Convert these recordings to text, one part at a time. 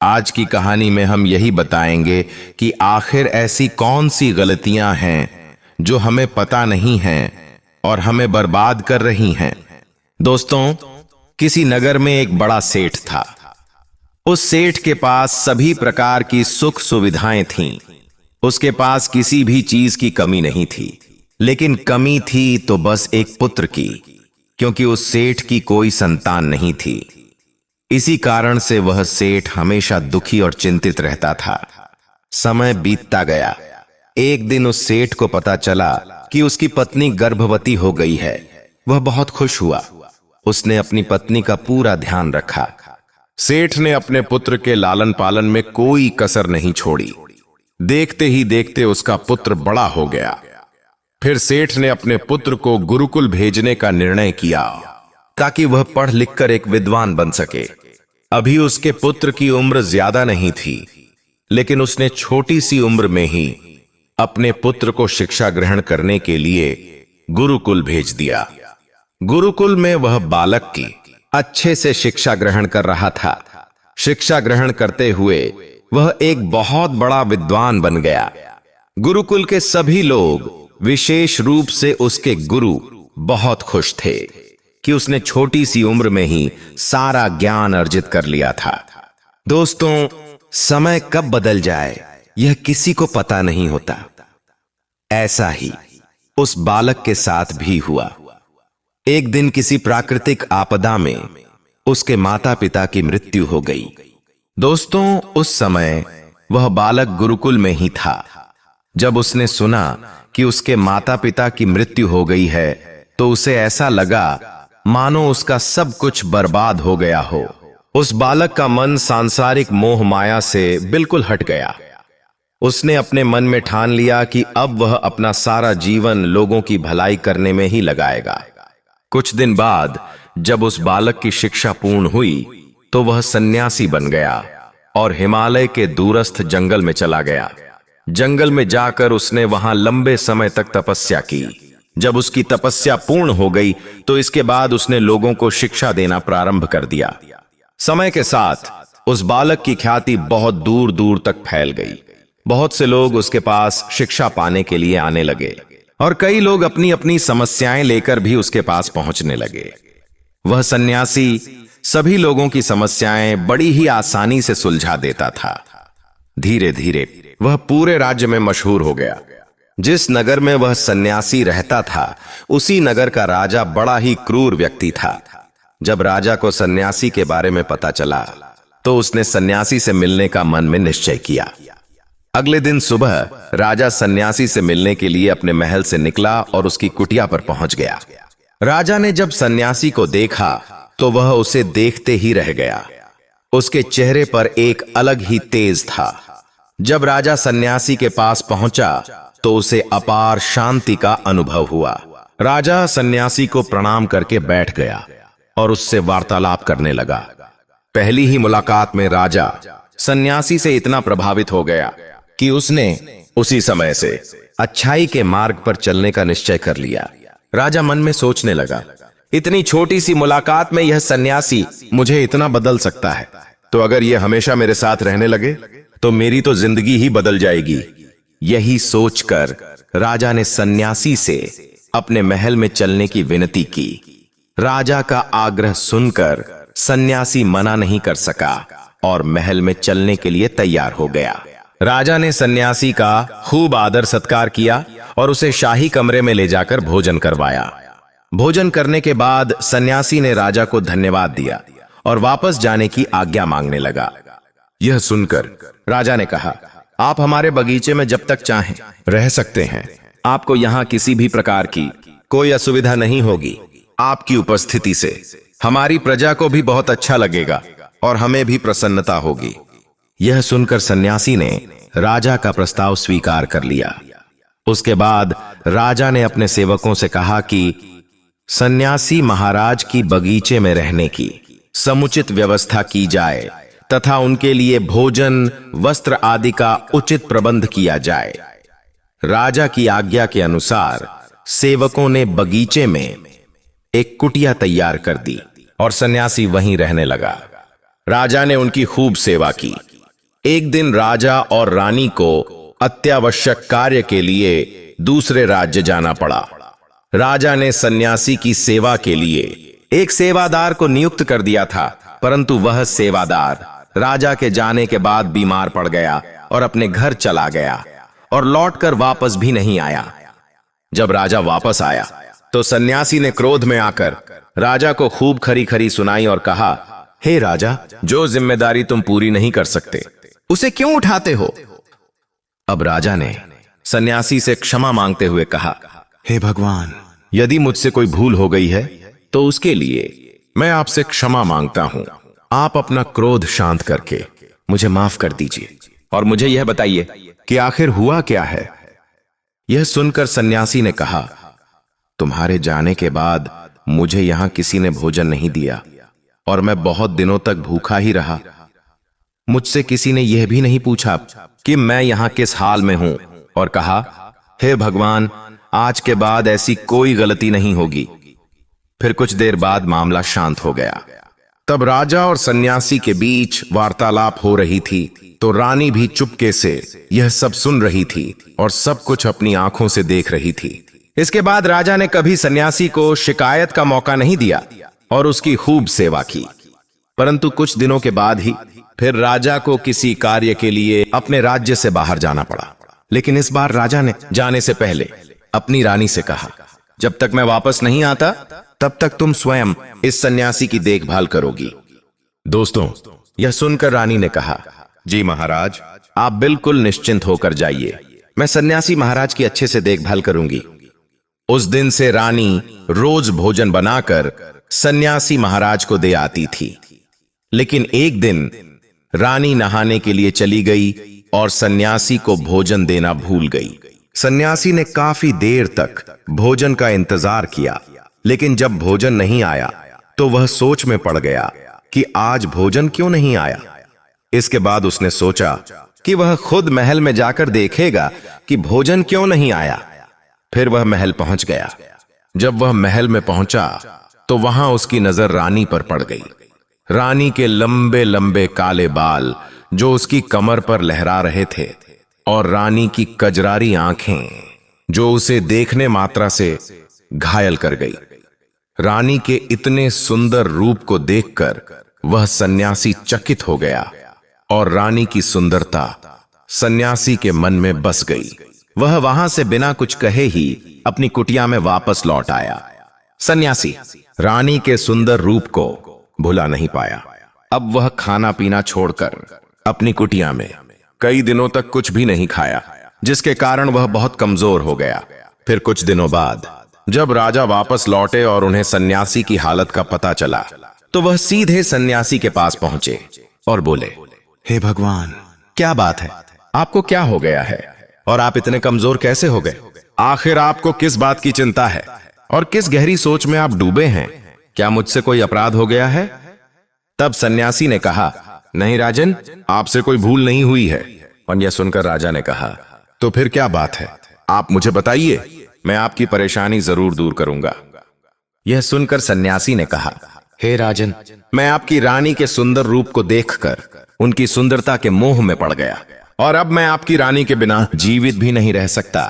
आज की कहानी में हम यही बताएंगे कि आखिर ऐसी कौन सी गलतियां हैं जो हमें पता नहीं हैं और हमें बर्बाद कर रही हैं। दोस्तों, किसी नगर में एक बड़ा सेठ था। उस सेठ के पास सभी प्रकार की सुख सुविधाएं थीं। उसके पास किसी भी चीज की कमी नहीं थी, लेकिन कमी थी तो बस एक पुत्र की, क्योंकि उस सेठ की कोई संतान नहीं थी। इसी कारण से वह सेठ हमेशा दुखी और चिंतित रहता था। समय बीतता गया। एक दिन उस सेठ को पता चला कि उसकी पत्नी गर्भवती हो गई है। वह बहुत खुश हुआ। उसने अपनी पत्नी का पूरा ध्यान रखा। सेठ ने अपने पुत्र के लालन पालन में कोई कसर नहीं छोड़ी। देखते ही देखते उसका पुत्र बड़ा हो गया। फिर सेठ ने अपने पुत्र को गुरुकुल भेजने का निर्णय किया, ताकि वह पढ़ लिखकर एक विद्वान बन सके। अभी उसके पुत्र की उम्र ज्यादा नहीं थी, लेकिन उसने छोटी सी उम्र में ही अपने पुत्र को शिक्षा ग्रहण करने के लिए गुरुकुल भेज दिया। गुरुकुल में वह बालक की अच्छे से शिक्षा ग्रहण कर रहा था। शिक्षा ग्रहण करते हुए वह एक बहुत बड़ा विद्वान बन गया। गुरुकुल के सभी लोग, विशेष रूप से उसके गुरु, बहुत खुश थे कि उसने छोटी सी उम्र में ही सारा ज्ञान अर्जित कर लिया था। दोस्तों, समय कब बदल जाए यह किसी को पता नहीं होता। ऐसा ही उस बालक के साथ भी हुआ। एक दिन किसी प्राकृतिक आपदा में उसके माता पिता की मृत्यु हो गई। दोस्तों, उस समय वह बालक गुरुकुल में ही था। जब उसने सुना कि उसके माता पिता की मृत्यु हो गई है, तो उसे ऐसा लगा मानो उसका सब कुछ बर्बाद हो गया हो। उस बालक का मन सांसारिक मोह माया से बिल्कुल हट गया। उसने अपने मन में ठान लिया कि अब वह अपना सारा जीवन लोगों की भलाई करने में ही लगाएगा। कुछ दिन बाद जब उस बालक की शिक्षा पूर्ण हुई, तो वह सन्यासी बन गया और हिमालय के दूरस्थ जंगल में चला गया। जंगल में जाकर उसने वहां लंबे समय तक तपस्या की। जब उसकी तपस्या पूर्ण हो गई, तो इसके बाद उसने लोगों को शिक्षा देना प्रारंभ कर दिया। समय के साथ उस बालक की ख्याति बहुत दूर दूर तक फैल गई। बहुत से लोग उसके पास शिक्षा पाने के लिए आने लगे और कई लोग अपनी अपनी समस्याएं लेकर भी उसके पास पहुंचने लगे। वह सन्यासी सभी लोगों की समस्याएं बड़ी ही आसानी से सुलझा देता था। धीरे धीरे वह पूरे राज्य में मशहूर हो गया। जिस नगर में वह सन्यासी रहता था, उसी नगर का राजा बड़ा ही क्रूर व्यक्ति था। जब राजा को सन्यासी के बारे में पता चला, तो उसने सन्यासी से मिलने का मन में निश्चय किया। अगले दिन सुबह राजा सन्यासी से मिलने के लिए अपने महल से निकला और उसकी कुटिया पर पहुंच गया। राजा ने जब सन्यासी को देखा, तो वह उसे देखते ही रह गया। उसके चेहरे पर एक अलग ही तेज था। जब राजा सन्यासी के पास पहुंचा, तो उसे अपार शांति का अनुभव हुआ। राजा सन्यासी को प्रणाम करके बैठ गया और उससे वार्तालाप करने लगा। पहली ही मुलाकात में राजा सन्यासी से इतना प्रभावित हो गया कि उसने उसी समय से अच्छाई के मार्ग पर चलने का निश्चय कर लिया। राजा मन में सोचने लगा, इतनी छोटी सी मुलाकात में यह सन्यासी मुझे इतना बदल सकता है, तो अगर यह हमेशा मेरे साथ रहने लगे तो मेरी तो जिंदगी ही बदल जाएगी। यही सोचकर राजा ने सन्यासी से अपने महल में चलने की विनती की। राजा का आग्रह सुनकर सन्यासी मना नहीं कर सका और महल में चलने के लिए तैयार हो गया। राजा ने सन्यासी का खूब आदर सत्कार किया और उसे शाही कमरे में ले जाकर भोजन करवाया। भोजन करने के बाद सन्यासी ने राजा को धन्यवाद दिया और वापस जाने की आज्ञा मांगने लगा। यह सुनकर राजा ने कहा, आप हमारे बगीचे में जब तक चाहें रह सकते हैं। आपको यहाँ किसी भी प्रकार की कोई असुविधा नहीं होगी। आपकी उपस्थिति से हमारी प्रजा को भी बहुत अच्छा लगेगा और हमें भी प्रसन्नता होगी। यह सुनकर सन्यासी ने राजा का प्रस्ताव स्वीकार कर लिया। उसके बाद राजा ने अपने सेवकों से कहा कि सन्यासी महाराज की बगीचे में रहने की समुचित व्यवस्था की जाए तथा उनके लिए भोजन, वस्त्र आदि का उचित प्रबंध किया जाए। राजा की आज्ञा के अनुसार सेवकों ने बगीचे में एक कुटिया तैयार कर दी और सन्यासी वहीं रहने लगा। राजा ने उनकी खूब सेवा की एक दिन राजा और रानी को अत्यावश्यक कार्य के लिए दूसरे राज्य जाना पड़ा। राजा ने सन्यासी की सेवा के लिए एक सेवादार को नियुक्त कर दिया था, परंतु वह सेवादार राजा के जाने के बाद बीमार पड़ गया और अपने घर चला गया और लौटकर वापस भी नहीं आया। जब राजा वापस आया तो सन्यासी ने क्रोध में आकर राजा को खूब खरी खरी सुनाई और कहा, हे राजा, जो जिम्मेदारी तुम पूरी नहीं कर सकते उसे क्यों उठाते हो? अब राजा ने सन्यासी से क्षमा मांगते हुए कहा, हे भगवान, यदि मुझसे कोई भूल हो गई है तो उसके लिए मैं आपसे क्षमा मांगता हूं। आप अपना क्रोध शांत करके मुझे माफ कर दीजिए और मुझे यह बताइए कि आखिर हुआ क्या है। यह सुनकर सन्यासी ने कहा, तुम्हारे जाने के बाद मुझे यहां किसी ने भोजन नहीं दिया और मैं बहुत दिनों तक भूखा ही रहा। मुझसे किसी ने यह भी नहीं पूछा कि मैं यहां किस हाल में हूं और कहा, हे भगवान, आज के बाद ऐसी कोई गलती नहीं होगी। फिर कुछ देर बाद मामला शांत हो गया। तब राजा और सन्यासी के बीच वार्तालाप हो रही थी, तो रानी भी चुपके से यह सब सुन रही थी और सब कुछ अपनी आंखों से देख रही थी। इसके बाद राजा ने कभी सन्यासी को शिकायत का मौका नहीं दिया और उसकी खूब सेवा की। परंतु कुछ दिनों के बाद ही फिर राजा को किसी कार्य के लिए अपने राज्य से बाहर जाना पड़ा। लेकिन इस बार राजा ने जाने से पहले अपनी रानी से कहा, जब तक मैं वापस नहीं आता तब तक तुम स्वयं इस सन्यासी की देखभाल करोगी। दोस्तों, यह सुनकर रानी ने कहा, जी महाराज, आप बिल्कुल निश्चिंत होकर जाइए, मैं सन्यासी महाराज की अच्छे से देखभाल करूंगी। उस दिन से रानी रोज भोजन बनाकर सन्यासी महाराज को दे आती थी। लेकिन एक दिन रानी नहाने के लिए चली गई और सन्यासी को भोजन देना भूल गई। सन्यासी ने काफी देर तक भोजन का इंतजार किया, लेकिन जब भोजन नहीं आया तो वह सोच में पड़ गया कि आज भोजन क्यों नहीं आया। इसके बाद उसने सोचा कि वह खुद महल में जाकर देखेगा कि भोजन क्यों नहीं आया। फिर वह महल पहुंच गया। जब वह महल में पहुंचा तो वहां उसकी नजर रानी पर पड़ गई। रानी के लंबे लंबे काले बाल जो उसकी कमर पर लहरा रहे थे और रानी की कजरारी आंखें जो उसे देखने मात्रा से घायल कर गई। रानी के इतने सुंदर रूप को देखकर वह सन्यासी चकित हो गया और रानी की सुंदरता सन्यासी के मन में बस गई। वह वहां से बिना कुछ कहे ही अपनी कुटिया में वापस लौट आया। सन्यासी रानी के सुंदर रूप को भुला नहीं पाया। अब वह खाना पीना छोड़कर अपनी कुटिया में कई दिनों तक कुछ भी नहीं खाया, जिसके कारण वह बहुत कमजोर हो गया। फिर कुछ दिनों बाद जब राजा वापस लौटे और उन्हें सन्यासी की हालत का पता चला, तो वह सीधे सन्यासी के पास पहुंचे और बोले, हे भगवान, क्या बात है? आपको क्या हो गया है और आप इतने कमजोर कैसे हो गए? आखिर आपको किस बात की चिंता है और किस गहरी सोच में आप डूबे हैं? क्या मुझसे कोई अपराध हो गया है? तब सन्यासी ने कहा, नहीं राजन, आपसे कोई भूल नहीं हुई है। और यह सुनकर राजा ने कहा, तो फिर क्या बात है? आप मुझे बताइए, मैं आपकी परेशानी जरूर दूर करूंगा। यह सुनकर सन्यासी ने कहा, हे राजन, मैं आपकी रानी के सुंदर रूप को देखकर उनकी सुंदरता के मोह में पड़ गया और अब मैं आपकी रानी के बिना जीवित भी नहीं रह सकता।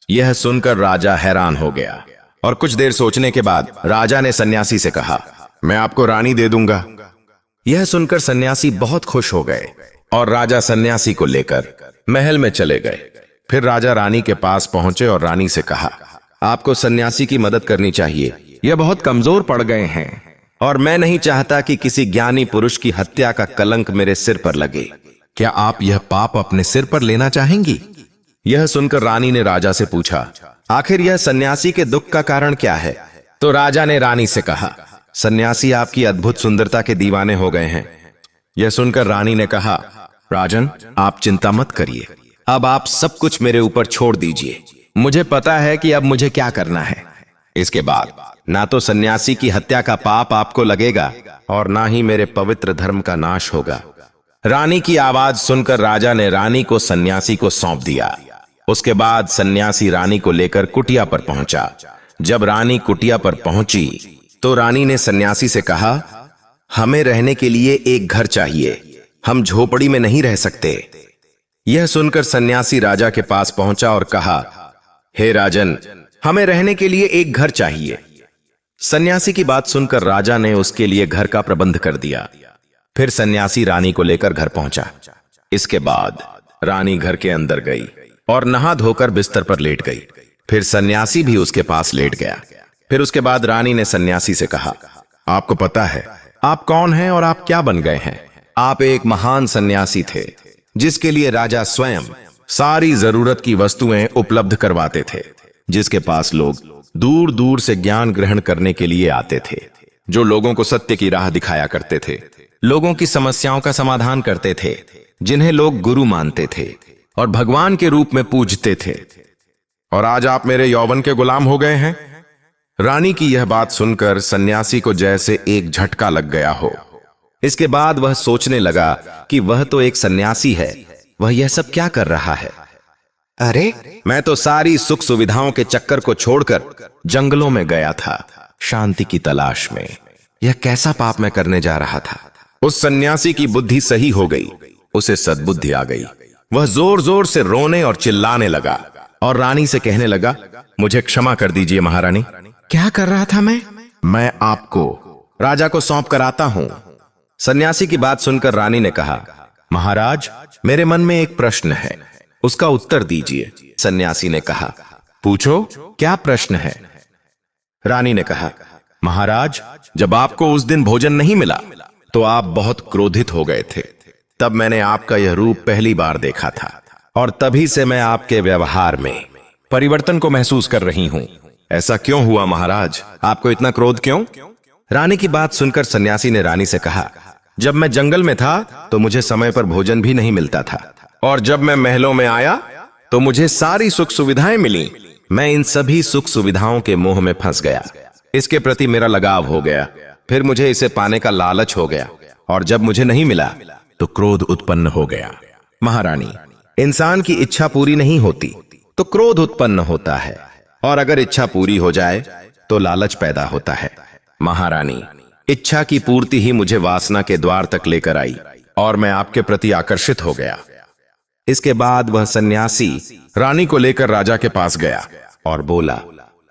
यह सुनकर राजा हैरान हो गया और कुछ देर सोचने के बाद राजा ने सन्यासी से कहा, मैं आपको रानी दे दूंगा। यह सुनकर सन्यासी बहुत खुश हो गए और राजा सन्यासी को लेकर महल में चले गए। फिर राजा रानी के पास पहुंचे और रानी से कहा, आपको सन्यासी की मदद करनी चाहिए। यह बहुत कमजोर पड़ गए हैं और मैं नहीं चाहता कि किसी ज्ञानी पुरुष की हत्या का कलंक मेरे सिर पर लगे। क्या आप यह पाप अपने सिर पर लेना चाहेंगी? यह सुनकर रानी ने राजा से पूछा, आखिर यह सन्यासी के दुख का कारण क्या है? तो राजा ने रानी से कहा, सन्यासी आपकी अद्भुत सुंदरता के दीवाने हो गए हैं। यह सुनकर रानी ने कहा, राजन, आप चिंता मत करिए, अब आप सब कुछ मेरे ऊपर छोड़ दीजिए। मुझे पता है कि अब मुझे क्या करना है। इसके बाद ना तो सन्यासी की हत्या का पाप आपको लगेगा और ना ही मेरे पवित्र धर्म का नाश होगा। रानी की आवाज सुनकर राजा ने रानी को सन्यासी को सौंप दिया। उसके बाद सन्यासी रानी को लेकर कुटिया पर पहुंचा। जब रानी कुटिया पर पहुंची तो रानी ने सन्यासी से कहा, हमें रहने के लिए एक घर चाहिए। हम झोपड़ी में नहीं रह सकते। यह सुनकर सन्यासी राजा के पास पहुंचा और कहा, हे राजन, हमें रहने के लिए एक घर चाहिए। सन्यासी की बात सुनकर राजा ने उसके लिए घर का प्रबंध कर दिया। फिर सन्यासी रानी को लेकर घर पहुंचा। इसके बाद रानी घर के अंदर गई और नहा धोकर बिस्तर पर लेट गई। फिर सन्यासी भी उसके पास लेट गया। फिर उसके बाद रानी ने सन्यासी से कहा, आपको पता है आप कौन हैं और आप क्या बन गए हैं? आप एक महान सन्यासी थे जिसके लिए राजा स्वयं सारी जरूरत की वस्तुएं उपलब्ध करवाते थे, जिसके पास लोग दूर दूर से ज्ञान ग्रहण करने के लिए आते थे, जो लोगों को सत्य की राह दिखाया करते थे, लोगों की समस्याओं का समाधान करते थे, जिन्हें लोग गुरु मानते थे और भगवान के रूप में पूजते थे। और आज आप मेरे यौवन के गुलाम हो गए हैं। रानी की यह बात सुनकर सन्यासी को जैसे एक झटका लग गया हो। इसके बाद वह सोचने लगा कि वह तो एक सन्यासी है, वह यह सब क्या कर रहा है? अरे, मैं तो सारी सुख सुविधाओं के चक्कर को छोड़कर जंगलों में गया था, शांति की तलाश में। यह कैसा पाप मैं करने जा रहा था? उस सन्यासी की बुद्धि सही हो गई, उसे सद्बुद्धि आ गई। वह जोर जोर से रोने और चिल्लाने लगा और रानी से कहने लगा, मुझे क्षमा कर दीजिए महारानी। क्या कर रहा था मैं आपको राजा को सौंप कर आता हूं। सन्यासी की बात सुनकर रानी ने कहा, महाराज, मेरे मन में एक प्रश्न है, उसका उत्तर दीजिए। सन्यासी ने कहा, पूछो, क्या प्रश्न है? रानी ने कहा, महाराज, जब आपको उस दिन भोजन नहीं मिला तो आप बहुत क्रोधित हो गए थे। तब मैंने आपका यह रूप पहली बार देखा था और तभी से मैं आपके व्यवहार में परिवर्तन को महसूस कर रही हूं। ऐसा क्यों हुआ महाराज? आपको इतना क्रोध क्यों? रानी की बात सुनकर सन्यासी ने रानी से कहा, जब मैं जंगल में था तो मुझे समय पर भोजन भी नहीं मिलता था, और जब मैं महलों में आया तो मुझे सारी सुख सुविधाएं मिली। मैं इन सभी सुख सुविधाओं के मोह में फंस गया, इसके प्रति मेरा लगाव हो गया, फिर मुझे इसे पाने का लालच हो गया, और जब मुझे नहीं मिला तो क्रोध उत्पन्न हो गया। महारानी, इंसान की इच्छा पूरी नहीं होती तो क्रोध उत्पन्न होता है, और अगर इच्छा पूरी हो जाए तो लालच पैदा होता है। महारानी, इच्छा की पूर्ति ही मुझे वासना के द्वार तक लेकर आई और मैं आपके प्रति आकर्षित हो गया। इसके बाद वह सन्यासी रानी को लेकर राजा के पास गया और बोला,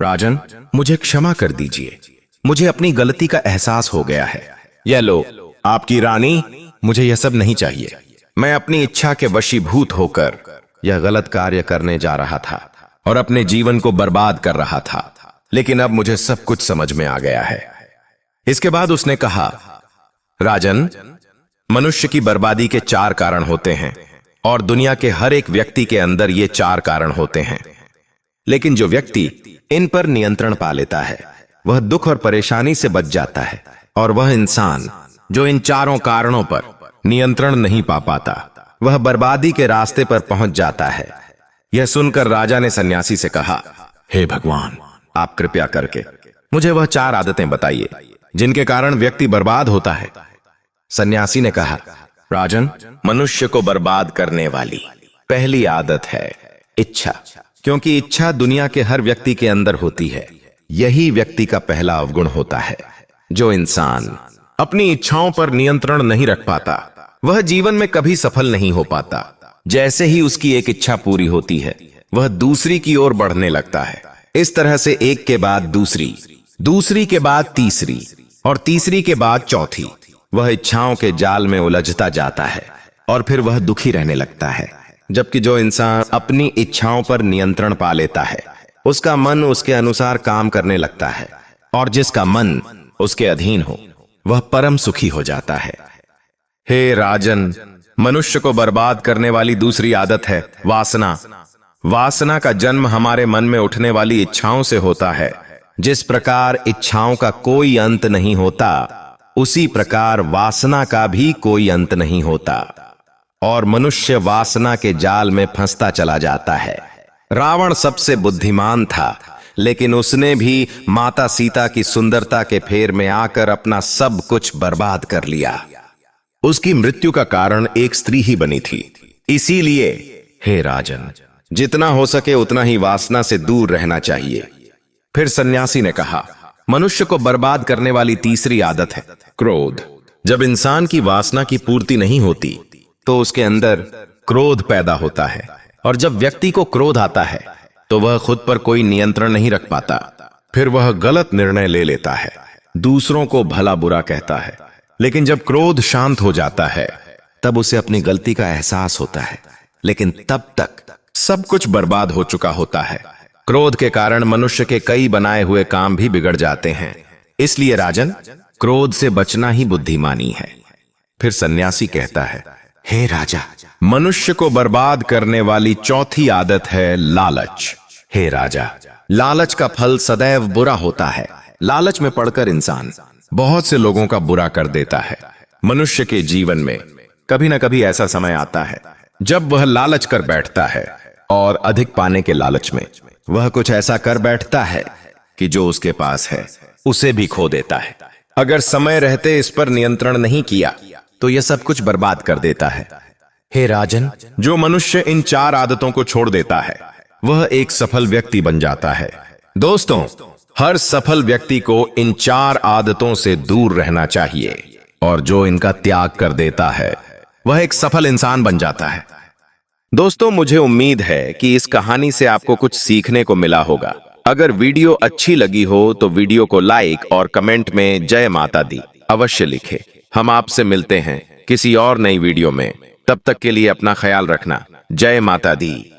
राजन, मुझे क्षमा कर दीजिए, मुझे अपनी गलती का एहसास हो गया है। यह लो आपकी रानी, मुझे यह सब नहीं चाहिए। मैं अपनी इच्छा के वशीभूत होकर यह गलत कार्य करने जा रहा था और अपने जीवन को बर्बाद कर रहा था, लेकिन अब मुझे सब कुछ समझ में आ गया है। इसके बाद उसने कहा, राजन, मनुष्य की बर्बादी के 4 कारण होते हैं और दुनिया के हर एक व्यक्ति के अंदर ये 4 कारण होते हैं, लेकिन जो व्यक्ति इन पर नियंत्रण पा लेता है वह दुख और परेशानी से बच जाता है, और वह इंसान जो इन 4 कारणों पर नियंत्रण नहीं पा पाता वह बर्बादी के रास्ते पर पहुंच जाता है। यह सुनकर राजा ने सन्यासी से कहा, हे भगवान, आप कृपया करके मुझे वह 4 आदतें बताइए जिनके कारण व्यक्ति बर्बाद होता है। सन्यासी ने कहा, राजन, मनुष्य को बर्बाद करने वाली पहली आदत है इच्छा, क्योंकि इच्छा दुनिया के हर व्यक्ति के अंदर होती है। यही व्यक्ति का पहला अवगुण होता है। जो इंसान अपनी इच्छाओं पर नियंत्रण नहीं रख पाता वह जीवन में कभी सफल नहीं हो पाता। जैसे ही उसकी एक इच्छा पूरी होती है वह दूसरी की ओर बढ़ने लगता है। इस तरह से एक के बाद दूसरी, दूसरी के बाद तीसरी और तीसरी के बाद चौथी, वह इच्छाओं के जाल में उलझता जाता है और फिर वह दुखी रहने लगता है। जबकि जो इंसान अपनी इच्छाओं पर नियंत्रण पा लेता है उसका मन उसके अनुसार काम करने लगता है, और जिसका मन उसके अधीन हो वह परम सुखी हो जाता है। हे राजन, मनुष्य को बर्बाद करने वाली दूसरी आदत है वासना। वासना का जन्म हमारे मन में उठने वाली इच्छाओं से होता है। जिस प्रकार इच्छाओं का कोई अंत नहीं होता उसी प्रकार वासना का भी कोई अंत नहीं होता, और मनुष्य वासना के जाल में फंसता चला जाता है। रावण सबसे बुद्धिमान था, लेकिन उसने भी माता सीता की सुंदरता के फेर में आकर अपना सब कुछ बर्बाद कर लिया। उसकी मृत्यु का कारण एक स्त्री ही बनी थी। इसीलिए हे राजन, जितना हो सके उतना ही वासना से दूर रहना चाहिए। फिर सन्यासी ने कहा, मनुष्य को बर्बाद करने वाली तीसरी आदत है क्रोध। जब इंसान की वासना की पूर्ति नहीं होती तो उसके अंदर क्रोध पैदा होता है, और जब व्यक्ति को क्रोध आता है तो वह खुद पर कोई नियंत्रण नहीं रख पाता। फिर वह गलत निर्णय ले लेता है, दूसरों को भला बुरा कहता है। लेकिन जब क्रोध शांत हो जाता है तब उसे अपनी गलती का एहसास होता है, लेकिन तब तक सब कुछ बर्बाद हो चुका होता है। क्रोध के कारण मनुष्य के कई बनाए हुए काम भी बिगड़ जाते हैं। इसलिए राजन, क्रोध से बचना ही बुद्धिमानी है। फिर सन्यासी कहता है, हे राजा, मनुष्य को बर्बाद करने वाली चौथी आदत है लालच। हे राजा, लालच का फल सदैव बुरा होता है। लालच में पड़कर इंसान बहुत से लोगों का बुरा कर देता है। मनुष्य के जीवन में कभी ना कभी ऐसा समय आता है जब वह लालच कर बैठता है, और अधिक पाने के लालच में वह कुछ ऐसा कर बैठता है कि जो उसके पास है उसे भी खो देता है। अगर समय रहते इस पर नियंत्रण नहीं किया तो यह सब कुछ बर्बाद कर देता है। हे राजन, जो मनुष्य इन 4 आदतों को छोड़ देता है वह एक सफल व्यक्ति बन जाता है। दोस्तों, हर सफल व्यक्ति को इन 4 आदतों से दूर रहना चाहिए, और जो इनका त्याग कर देता है वह एक सफल इंसान बन जाता है। दोस्तों, मुझे उम्मीद है कि इस कहानी से आपको कुछ सीखने को मिला होगा। अगर वीडियो अच्छी लगी हो तो वीडियो को लाइक और कमेंट में जय माता दी अवश्य लिखें। हम आपसे मिलते हैं किसी और नई वीडियो में। तब तक के लिए अपना ख्याल रखना। जय माता दी।